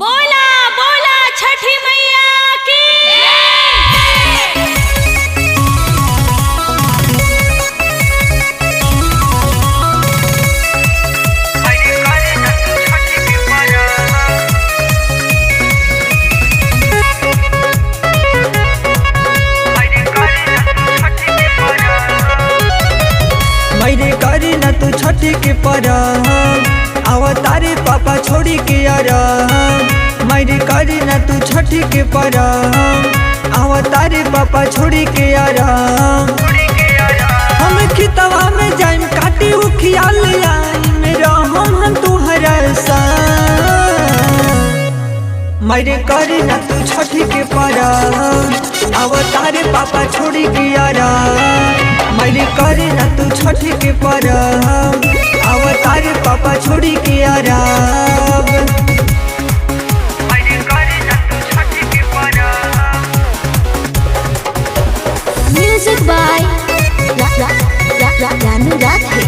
बोला बोला छठी मैया की मेरे करे न तू छठी के परब अवतारे पापा छोड़ी के अरब। मेरे करे न तू छठी के परब अवतारे पापा छोड़ी के अरब। हम खितवा में जाइम काटी उखिया ले आई मेरा हम तुहरा मेरे करे न तू छठी के परब अवतारे पापा छोड़ी के अरब। मेरे करे न तू छठी के परब अवतारे पापा छोड़ी के अरब। Music by Ranu Radhe.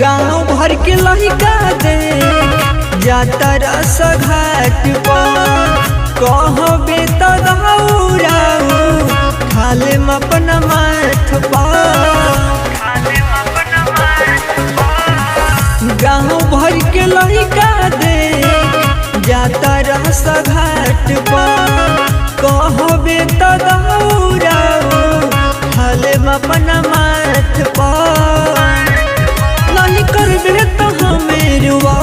गाँव भर के लड़का दे जाता रस घाट पर कहबे तो खाले अपना माथ पर। गाँव भर के लड़का दे जाता रस घाट पर कहबे तो खाले अपना माथ पर। नहीं करबे तो हमें रुआ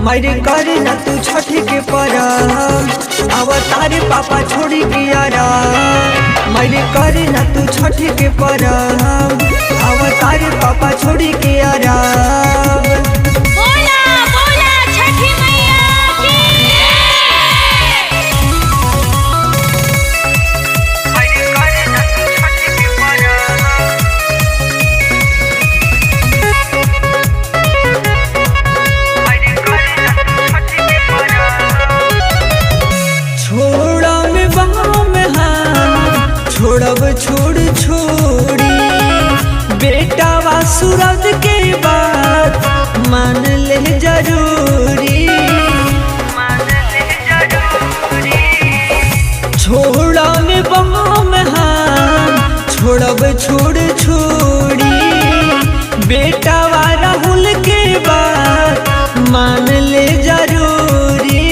मेरे करे न तू छठी के परब अवतारे पापा छोड़ी के अरब। मेरे करे न तू छठी के परब अवतारे पापा छोड़ी के अरब। बोला बोला छठी मैया की छोड़ब छोड़ छोड़ी बेटा वा सूरज के बात मान ले जरूरी। छोड़ा में बम छोड़ब छोड़ छोड़ी बेटा वा राहुल के बात मान ले जरूरी।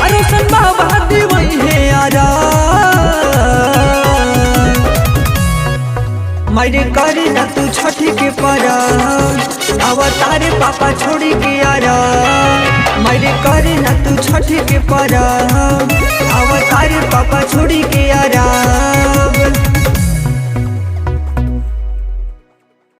अरोसन बाबा देवई है यारा मेरे करे न तू छठी के परब अवतारे पापा छोड़ी के अरब। मेरे करे न तू छठी के परब अवतारे पापा छोड़ी के